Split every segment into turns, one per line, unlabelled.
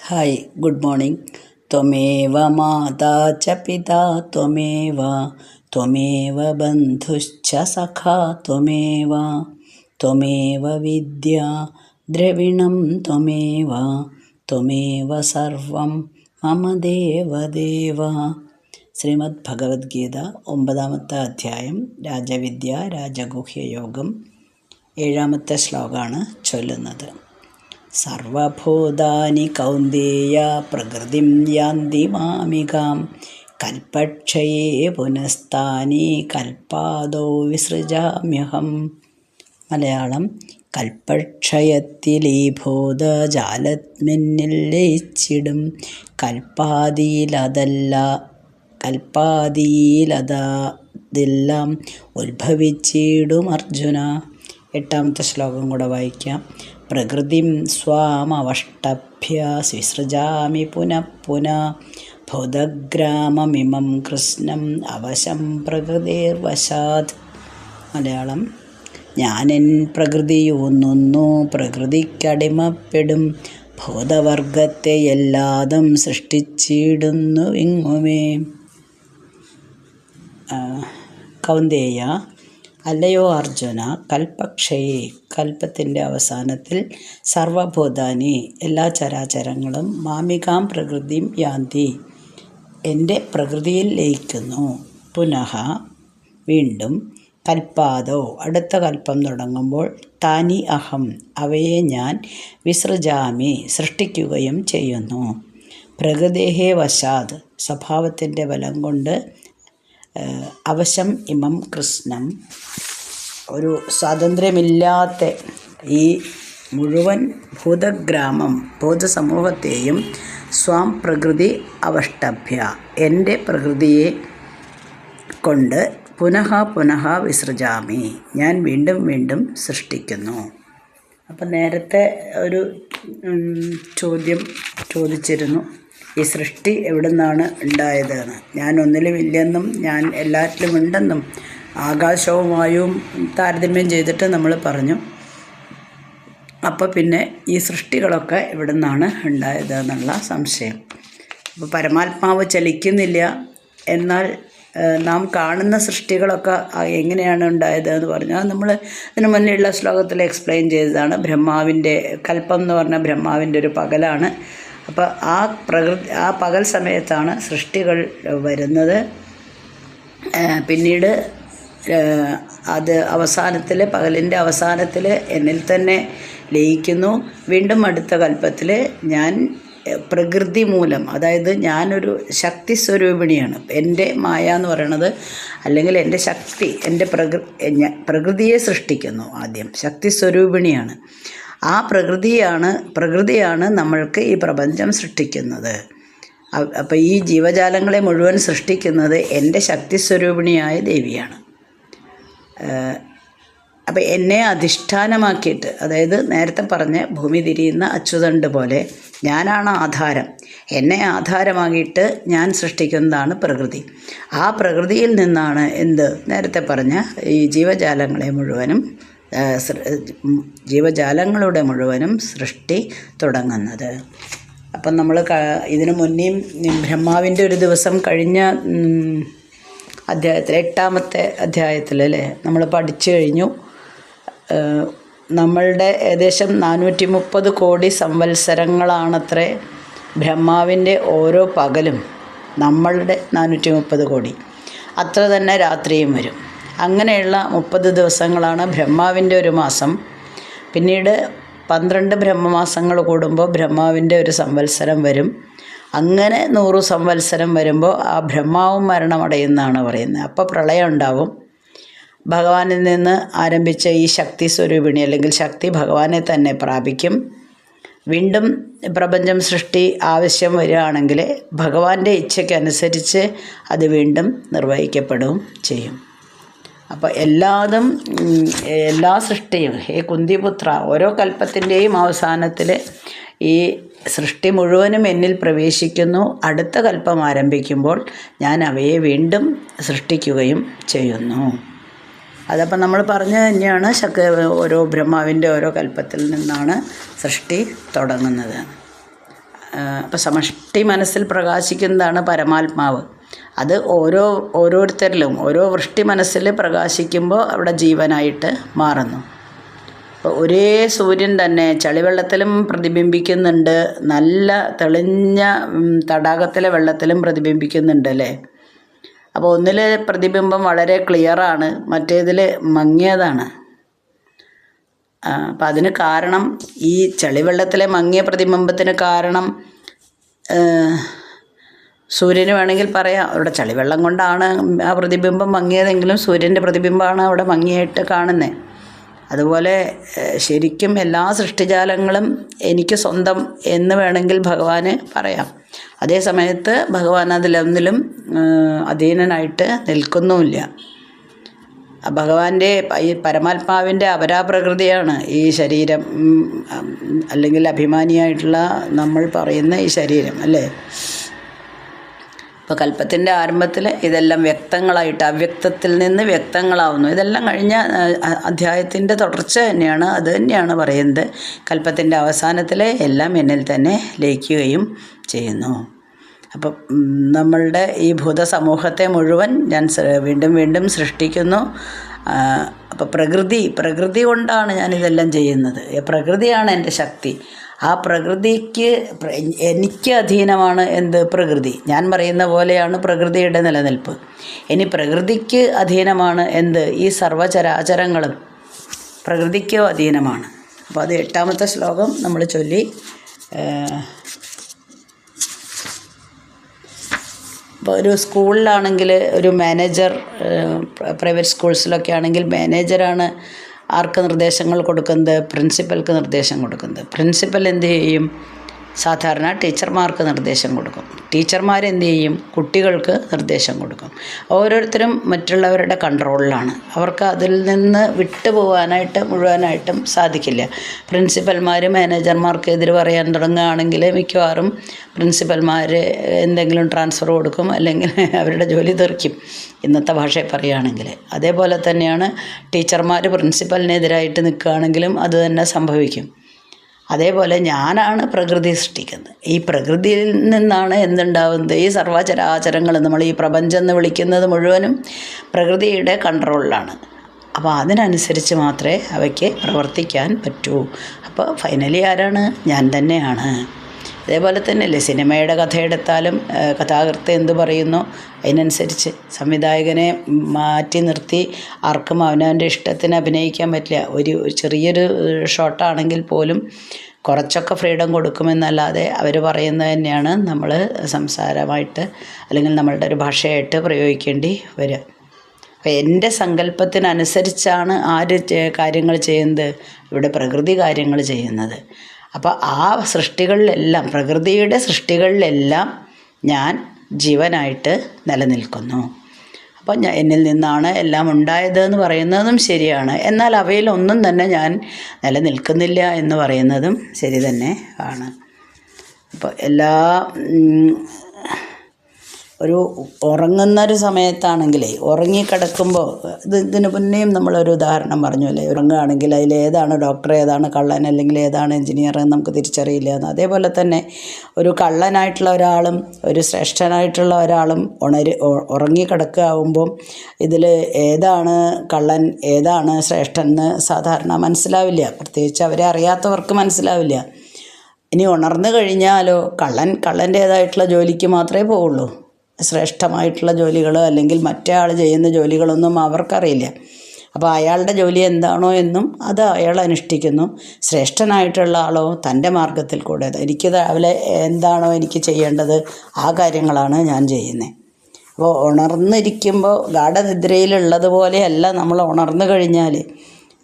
Hi, good morning. ത്വമേവ മാതാ ച പിതാ ത്വമേവ ത്വമേവ ബന്ധുശ്ച സഖാ ത്വമേവ ത്വമേവ വിദ്യാ ദ്രവിണം ത്വമേവ ത്വമേവ സർവം മമ ദേവദേവ. ശ്രീമദ് ഭഗവത്ഗീത 9-ാമത്തെ അധ്യായം രാജവിദ്യ രാജഗുഹ്യയോഗം 7-ാമത്തെ ശ്ലോകമാണ് ചൊല്ലുന്നത്. സർവഭൂതാനി കൗന്ദേയ പ്രകൃതിം യാന്തി മാമികാം കൽപക്ഷയേ പുനസ്താനി കൽപാദോ വിസൃജാമ്യഹം. മലയാളം: കൽപക്ഷയത്തിൽ ഈ ഭൂതജാലമെന്നിൽ ലയിച്ചിടും കൽപ്പാദിയിലതെല്ലാം ഉത്ഭവിച്ചിടും അർജുന. 8-ാമത്തെ ശ്ലോകം കൂടെ വായിക്കാം. പ്രകൃതിം സ്വാമവഷ്ടഭ്യ വിസൃജാമി പുനഃ പുനഃ ഭൂതഗ്രാമമിമം കൃഷ്ണം അവശം പ്രകൃതിർവശാത്. മലയാളം: ഞാനെൻ പ്രകൃതിയൂന്നുന്നു പ്രകൃതിക്കടിമപ്പെടും ഭൂതവർഗത്തെ എല്ലാതും സൃഷ്ടിച്ചിടുന്നു ഇങ്ങുമേ. കൗന്ദേയ, അല്ലയോ അർജുന, കൽപക്ഷയെ കൽപ്പത്തിൻ്റെ അവസാനത്തിൽ സർവഭൂതാനി എല്ലാ ചരാചരങ്ങളും മാമികാം പ്രകൃതിം യാന്തി എൻ്റെ പ്രകൃതിയിൽ ലയിക്കുന്നു. പുനഃ വീണ്ടും കൽപ്പാദോ അടുത്ത കൽപ്പം തുടങ്ങുമ്പോൾ താനി അഹം അവയെ ഞാൻ വിസൃജാമി സൃഷ്ടിക്കുകയും ചെയ്യുന്നു. പ്രകൃതേഹേ വശാത് സ്വഭാവത്തിൻ്റെ ബലം കൊണ്ട് അവശം ഇമം കൃഷ്ണം ഒരു സ്വാതന്ത്ര്യമില്ലാത്ത ഈ മുഴുവൻ ഭൂതസമൂഹത്തെയും സ്വാം പ്രകൃതി അവഷ്ടഭ്യ എൻ്റെ പ്രകൃതിയെ കൊണ്ട് പുനഃ പുനഃ വിസൃജാമി ഞാൻ വീണ്ടും വീണ്ടും സൃഷ്ടിക്കുന്നു. അപ്പം നേരത്തെ ഒരു ചോദ്യം ചോദിച്ചിരുന്നു, ഈ സൃഷ്ടി എവിടെ നിന്നാണ് ഉണ്ടായതെന്ന്. ഞാൻ ഒന്നിലും ഇല്ലെന്നും ഞാൻ എല്ലാറ്റിലും ഉണ്ടെന്നും ആകാശവുമായും താരതമ്യം ചെയ്തിട്ട് നമ്മൾ പറഞ്ഞു. അപ്പോൾ പിന്നെ ഈ സൃഷ്ടികളൊക്കെ എവിടെ നിന്നാണ് ഉണ്ടായതെന്നുള്ള സംശയം. അപ്പോൾ പരമാത്മാവ് ചലിക്കുന്നില്ല, എന്നാൽ നാം കാണുന്ന സൃഷ്ടികളൊക്കെ എങ്ങനെയാണ് ഉണ്ടായതെന്ന് പറഞ്ഞാൽ നമ്മൾ ഇതിനു മുന്നിലുള്ള ശ്ലോകത്തിൽ എക്സ്പ്ലെയിൻ ചെയ്തതാണ്. ബ്രഹ്മാവിൻ്റെ കൽപ്പം എന്ന് പറഞ്ഞാൽ ബ്രഹ്മാവിൻ്റെ ഒരു പകലാണ്. അപ്പോൾ ആ പകൽ സമയത്താണ് സൃഷ്ടികൾ വരുന്നത്. പിന്നീട് അത് പകലിൻ്റെ അവസാനത്തിൽ എന്നിൽ തന്നെ ലയിക്കുന്നു. വീണ്ടും അടുത്ത കൽപ്പത്തിൽ ഞാൻ പ്രകൃതി മൂലം, അതായത് ഞാനൊരു ശക്തി സ്വരൂപിണിയാണ്. എൻ്റെ മായ എന്ന് പറയണത്, അല്ലെങ്കിൽ എൻ്റെ ശക്തി, എൻ്റെ പ്രകൃതിയെ സൃഷ്ടിക്കുന്നു. ആദ്യം ശക്തി സ്വരൂപിണിയാണ്. ആ പ്രകൃതിയാണ് നമ്മൾക്ക് ഈ പ്രപഞ്ചം സൃഷ്ടിക്കുന്നത്. അപ്പോൾ ഈ ജീവജാലങ്ങളെ മുഴുവൻ സൃഷ്ടിക്കുന്നത് എൻ്റെ ശക്തി സ്വരൂപിണിയായ ദേവിയാണ്. അപ്പോൾ എന്നെ അധിഷ്ഠാനമാക്കിയിട്ട്, അതായത് നേരത്തെ പറഞ്ഞ ഭൂമി തിരിയുന്ന അച്ചുതണ്ട് പോലെ ഞാനാണ് ആധാരം. എന്നെ ആധാരമാക്കിയിട്ട് ഞാൻ സൃഷ്ടിക്കുന്നതാണ് പ്രകൃതി. ആ പ്രകൃതിയിൽ നിന്നാണ് നേരത്തെ പറഞ്ഞ ഈ ജീവജാലങ്ങളുടെ മുഴുവനും സൃഷ്ടി തുടങ്ങുന്നത്. അപ്പം നമ്മൾ ഇതിനു മുന്നേയും ബ്രഹ്മാവിൻ്റെ ഒരു ദിവസം കഴിഞ്ഞ അധ്യായത്തിൽ 8-ാമത്തെ അധ്യായത്തിൽ നമ്മൾ പഠിച്ചു കഴിഞ്ഞു. നമ്മളുടെ ഏകദേശം 430 കോടി സംവത്സരങ്ങളാണത്രേ ബ്രഹ്മാവിൻ്റെ ഓരോ പകലും. നമ്മളുടെ 430 കോടി അത്ര തന്നെ രാത്രിയും വരും. അങ്ങനെയുള്ള 30 ദിവസങ്ങളാണ് ബ്രഹ്മാവിൻ്റെ ഒരു മാസം. പിന്നീട് 12 ബ്രഹ്മമാസങ്ങൾ കൂടുമ്പോൾ ബ്രഹ്മാവിൻ്റെ ഒരു സംവത്സരം വരും. അങ്ങനെ 100 സംവത്സരം വരുമ്പോൾ ആ ബ്രഹ്മാവും മരണമടയുമെന്നാണ് പറയുന്നത്. അപ്പോൾ പ്രളയം ഉണ്ടാവും. ഭഗവാനിൽ നിന്ന് ആരംഭിച്ച ഈ ശക്തി സ്വരൂപിണി അല്ലെങ്കിൽ ശക്തി ഭഗവാനെ തന്നെ പ്രാപിക്കും. വീണ്ടും പ്രപഞ്ചം സൃഷ്ടി ആവശ്യം വരികയാണെങ്കിൽ ഭഗവാന്റെ ഇച്ഛയ്ക്കനുസരിച്ച് അത് വീണ്ടും നിർവഹിക്കപ്പെടുകയും ചെയ്യും. അപ്പോൾ എല്ലാ സൃഷ്ടിയും, ഹേ കുന്തിപുത്ര, ഓരോ കൽപ്പത്തിൻ്റെയും അവസാനത്തിൽ ഈ സൃഷ്ടി മുഴുവനും എന്നിൽ പ്രവേശിക്കുന്നു. അടുത്ത കൽപ്പം ആരംഭിക്കുമ്പോൾ ഞാൻ അവയെ വീണ്ടും സൃഷ്ടിക്കുകയും ചെയ്യുന്നു. അതപ്പം നമ്മൾ പറഞ്ഞു തന്നെയാണ്, ഓരോ ബ്രഹ്മാവിൻ്റെ ഓരോ കൽപ്പത്തിൽ നിന്നാണ് സൃഷ്ടി തുടങ്ങുന്നത്. അപ്പോൾ സമഷ്ടി മനസ്സിൽ പ്രകാശിക്കുന്നതാണ് പരമാത്മാവ്. അത് ഓരോരുത്തരിലും ഓരോ വൃഷ്ടി മനസ്സിൽ പ്രകാശിക്കുമ്പോൾ അവിടെ ജീവനായിട്ട് മാറുന്നു. അപ്പോൾ ഒരേ സൂര്യൻ തന്നെ ചളിവെള്ളത്തിലും പ്രതിബിംബിക്കുന്നുണ്ട്, നല്ല തെളിഞ്ഞ തടാകത്തിലെ വെള്ളത്തിലും പ്രതിബിംബിക്കുന്നുണ്ട് അല്ലേ. അപ്പോൾ ഒന്നിലെ പ്രതിബിംബം വളരെ ക്ലിയറാണ്, മറ്റേതിൽ മങ്ങിയതാണ്. അപ്പം അതിന് കാരണം, ഈ ചളിവെള്ളത്തിലെ മങ്ങിയ പ്രതിബിംബത്തിന് കാരണം സൂര്യന് വേണമെങ്കിൽ പറയാം, അവിടെ ചളിവെള്ളം കൊണ്ടാണ് ആ പ്രതിബിംബം മങ്ങിയതെങ്കിലും സൂര്യൻ്റെ പ്രതിബിംബമാണ് അവിടെ മങ്ങിയായിട്ട് കാണുന്നത്. അതുപോലെ ശരിക്കും എല്ലാ സൃഷ്ടിജാലങ്ങളും എനിക്ക് സ്വന്തം എന്ന് വേണമെങ്കിൽ ഭഗവാന് പറയാം. അതേ സമയത്ത് ഭഗവാൻ അതിലൊന്നിലും അധീനനായിട്ട് നിൽക്കുന്നുമില്ല. ഭഗവാന്റെ ഈ പരമാത്മാവിൻ്റെ അപരാപ്രകൃതിയാണ് ഈ ശരീരം, അല്ലെങ്കിൽ അഭിമാനിയായിട്ടുള്ള നമ്മൾ പറയുന്ന ഈ ശരീരം അല്ലേ. ഇപ്പോൾ കൽപ്പത്തിൻ്റെ ആരംഭത്തിൽ ഇതെല്ലാം വ്യക്തങ്ങളായിട്ട് അവ്യക്തത്തിൽ നിന്ന് വ്യക്തങ്ങളാവുന്നു. ഇതെല്ലാം കഴിഞ്ഞ അധ്യായത്തിൻ്റെ തുടർച്ച തന്നെയാണ്. അത് തന്നെയാണ് പറയുന്നത്. കൽപ്പത്തിൻ്റെ അവസാനത്തിൽ എല്ലാം എന്നിൽ തന്നെ ലയിക്കുകയും ചെയ്യുന്നു. അപ്പം നമ്മളുടെ ഈ ഭൂതസമൂഹത്തെ മുഴുവൻ ഞാൻ വീണ്ടും വീണ്ടും സൃഷ്ടിക്കുന്നു. അപ്പോൾ പ്രകൃതി കൊണ്ടാണ് ഞാനിതെല്ലാം ചെയ്യുന്നത്. പ്രകൃതിയാണ് എൻ്റെ ശക്തി. ആ പ്രകൃതിക്ക് എനിക്ക് അധീനമാണ് എന്ത്? പ്രകൃതി. ഞാൻ പറയുന്ന പോലെയാണ് പ്രകൃതിയുടെ നിലനിൽപ്പ്. ഇനി പ്രകൃതിക്ക് അധീനമാണ് എന്ത്? ഈ സർവചരാചരങ്ങളും പ്രകൃതിക്കോ അധീനമാണ്. അപ്പോൾ അത് 8ാമത്തെ ശ്ലോകം നമ്മൾ ചൊല്ലി. ഇപ്പോൾ ഒരു സ്കൂളിലാണെങ്കിൽ ഒരു മാനേജർ, പ്രൈവറ്റ് സ്കൂൾസിലൊക്കെ ആണെങ്കിൽ മാനേജറാണ് ആർക്ക് നിർദ്ദേശങ്ങൾ കൊടുക്കുന്നത്? പ്രിൻസിപ്പൽക്ക് നിർദ്ദേശം കൊടുക്കുന്നത്. പ്രിൻസിപ്പൽ എന്ത് ചെയ്യും? സാധാരണ ടീച്ചർമാർക്ക് നിർദ്ദേശം കൊടുക്കും. ടീച്ചർമാർ എന്ത് ചെയ്യും? കുട്ടികൾക്ക് നിർദ്ദേശം കൊടുക്കും. ഓരോരുത്തരും മറ്റുള്ളവരുടെ കൺട്രോളിലാണ്. അവർക്ക് അതിൽ നിന്ന് വിട്ടുപോകാനായിട്ട് മുഴുവനായിട്ടും സാധിക്കില്ല. പ്രിൻസിപ്പൽമാർ മാനേജർമാർക്ക് എതിര് പറയാൻ തുടങ്ങുകയാണെങ്കിൽ മിക്കവാറും പ്രിൻസിപ്പൽമാർ എന്തെങ്കിലും ട്രാൻസ്ഫർ കൊടുക്കും, അല്ലെങ്കിൽ അവരുടെ ജോലി തെറിക്കും, ഇന്നത്തെ ഭാഷയിൽ പറയുകയാണെങ്കിൽ. അതേപോലെ തന്നെയാണ് ടീച്ചർമാർ പ്രിൻസിപ്പലിനെതിരായിട്ട് നിൽക്കുകയാണെങ്കിലും അത് തന്നെ സംഭവിക്കും. അതേപോലെ ഞാനാണ് പ്രകൃതി സൃഷ്ടിക്കുന്നത്. ഈ പ്രകൃതിയിൽ നിന്നാണ് എന്തുണ്ടാവുന്നത്? ഈ സർവചരാചരങ്ങൾ, നമ്മൾ ഈ പ്രപഞ്ചം എന്ന് വിളിക്കുന്നത് മുഴുവനും പ്രകൃതിയുടെ കൺട്രോളിലാണ്. അപ്പോൾ അതിനനുസരിച്ച് മാത്രമേ അവയ്ക്ക് പ്രവർത്തിക്കാൻ പറ്റൂ. അപ്പോൾ ഫൈനലി ആരാണ്? ഞാൻ തന്നെയാണ്. അതേപോലെ തന്നെയല്ലേ സിനിമയുടെ കഥയെടുത്താലും കഥാകൃത്ത് എന്ത് പറയുന്നു അതിനനുസരിച്ച്. സംവിധായകനെ മാറ്റി നിർത്തി ആർക്കും അവനവൻ്റെ ഇഷ്ടത്തിന് അഭിനയിക്കാൻ പറ്റില്ല. ഒരു ചെറിയൊരു ഷോട്ടാണെങ്കിൽ പോലും കുറച്ചൊക്കെ ഫ്രീഡം കൊടുക്കുമെന്നല്ലാതെ അവർ പറയുന്നത് തന്നെയാണ് നമ്മൾ സംസാരമായിട്ട് അല്ലെങ്കിൽ നമ്മളുടെ ഒരു ഭാഷയായിട്ട് പ്രയോഗിക്കേണ്ടി വരിക. അപ്പോൾ എൻ്റെ സങ്കല്പത്തിനനുസരിച്ചാണ് ആര് കാര്യങ്ങൾ ചെയ്യുന്നത്? ഇവിടെ പ്രകൃതി കാര്യങ്ങൾ ചെയ്യുന്നത്. അപ്പോൾ ആ സൃഷ്ടികളിലെല്ലാം, പ്രകൃതിയുടെ സൃഷ്ടികളിലെല്ലാം ഞാൻ ജീവനായിട്ട് നിലനിൽക്കുന്നു. അപ്പോൾ എന്നിൽ നിന്നാണ് എല്ലാം ഉണ്ടായത് എന്ന് പറയുന്നതും ശരിയാണ്. എന്നാൽ അവയിലൊന്നും തന്നെ ഞാൻ നിലനിൽക്കുന്നില്ല എന്ന് പറയുന്നതും ശരി തന്നെ ആണ്. അപ്പോൾ ഒരു ഉറങ്ങുന്നൊരു സമയത്താണെങ്കിലേ, ഉറങ്ങിക്കിടക്കുമ്പോൾ ഇതിന് മുന്നേയും നമ്മളൊരു ഉദാഹരണം പറഞ്ഞു അല്ലേ, ഉറങ്ങുകയാണെങ്കിൽ അതിലേതാണ് ഡോക്ടർ, ഏതാണ് കള്ളൻ, അല്ലെങ്കിൽ ഏതാണ് എൻജിനീയർ എന്ന് നമുക്ക് തിരിച്ചറിയില്ല എന്ന്. അതേപോലെ തന്നെ ഒരു കള്ളനായിട്ടുള്ള ഒരാളും ഒരു ശ്രേഷ്ഠനായിട്ടുള്ള ഒരാളും ഉറങ്ങിക്കിടക്കുകയാവുമ്പം ഇതിൽ ഏതാണ് കള്ളൻ ഏതാണ് ശ്രേഷ്ഠൻ എന്ന് സാധാരണ മനസ്സിലാവില്ല. പ്രത്യേകിച്ച് അവരെ അറിയാത്തവർക്ക് മനസ്സിലാവില്ല. ഇനി ഉണർന്നു കഴിഞ്ഞാലോ കള്ളൻ്റേതായിട്ടുള്ള ജോലിക്ക് മാത്രമേ പോവുള്ളൂ. ശ്രേഷ്ഠമായിട്ടുള്ള ജോലികൾ അല്ലെങ്കിൽ മറ്റേ ആൾ ചെയ്യുന്ന ജോലികളൊന്നും അവർക്കറിയില്ല. അപ്പോൾ അയാളുടെ ജോലി എന്താണോ എന്നും അത് അയാൾ അനുഷ്ഠിക്കുന്നു. ശ്രേഷ്ഠനായിട്ടുള്ള ആളോ തൻ്റെ മാർഗത്തിൽ കൂടെ എനിക്ക് രാവിലെ എന്താണോ എനിക്ക് ചെയ്യേണ്ടത് ആ കാര്യങ്ങളാണ് ഞാൻ ചെയ്യുന്നത്. അപ്പോൾ ഉണർന്നിരിക്കുമ്പോൾ ഗാഠനിദ്രയിലുള്ളതുപോലെയല്ല നമ്മൾ ഉണർന്നു കഴിഞ്ഞാൽ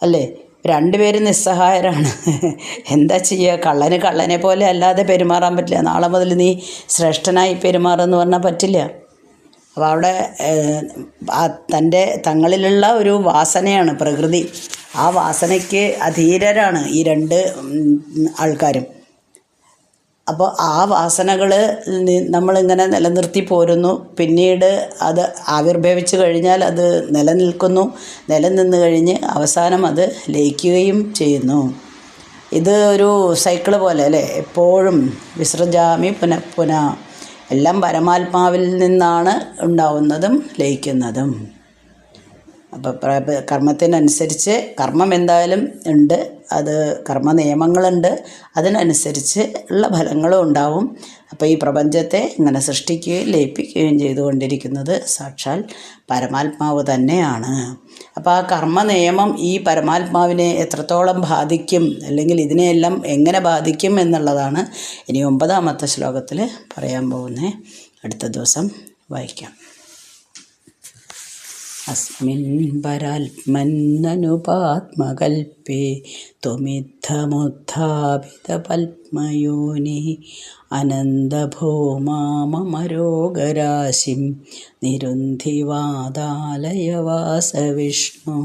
അല്ലേ, രണ്ടുപേരും നിസ്സഹായരാണ്. എന്താ ചെയ്യുക? കള്ളനെ പോലെ അല്ലാതെ പെരുമാറാൻ പറ്റില്ല. നാളെ മുതൽ നീ ശ്രേഷ്ഠനായി പെരുമാറുമെന്ന് പറഞ്ഞാൽ പറ്റില്ല. അപ്പോൾ അവിടെ തങ്ങളിലുള്ള ഒരു വാസനയാണ് പ്രകൃതി. ആ വാസനയ്ക്ക് അധീരരാണ് ഈ രണ്ട് ആൾക്കാരും. അപ്പോൾ ആ വാസനകൾ നമ്മളിങ്ങനെ നിലനിർത്തി പോരുന്നു. പിന്നീട് അത് ആവിർഭവിച്ചു കഴിഞ്ഞാൽ അത് നിലനിൽക്കുന്നു. നിലനിന്ന് കഴിഞ്ഞ് അവസാനം അത് ലയിക്കുകയും ചെയ്യുന്നു. ഇത് ഒരു സൈക്കിള് പോലെ അല്ലേ, എപ്പോഴും വിസൃജാമി പുനഃ പുനഃ, എല്ലാം പരമാത്മാവിൽ നിന്നാണ് ഉണ്ടാവുന്നതും ലയിക്കുന്നതും. അപ്പോൾ കർമ്മത്തിനനുസരിച്ച് കർമ്മം എന്തായാലും ഉണ്ട്, അത് കർമ്മ നിയമങ്ങളുണ്ട്, അതിനനുസരിച്ച് ഉള്ള ഫലങ്ങളും ഉണ്ടാവും. അപ്പോൾ ഈ പ്രപഞ്ചത്തെ ഇങ്ങനെ സൃഷ്ടിക്കുകയും ലയിപ്പിക്കുകയും ചെയ്തുകൊണ്ടിരിക്കുന്നത് സാക്ഷാൽ പരമാത്മാവ് തന്നെയാണ്. അപ്പോൾ ആ കർമ്മ നിയമം ഈ പരമാത്മാവിനെ എത്രത്തോളം ബാധിക്കും, അല്ലെങ്കിൽ ഇതിനെയെല്ലാം എങ്ങനെ ബാധിക്കും എന്നുള്ളതാണ് ഇനി 9ാമത്തെ ശ്ലോകത്തിൽ പറയാൻ പോകുന്നത്. അടുത്ത ദിവസം വായിക്കാം. അസ്മിൻ പരാത്മന്നനുപാത്മകൽപ്പേ ത്വമിത്തമുത്ഥാപിതപത്മയോനി അനന്തഭൂമാമരോഗരാശിം നിരുന്ധിവാദാലയ വാസവിഷ്ണു.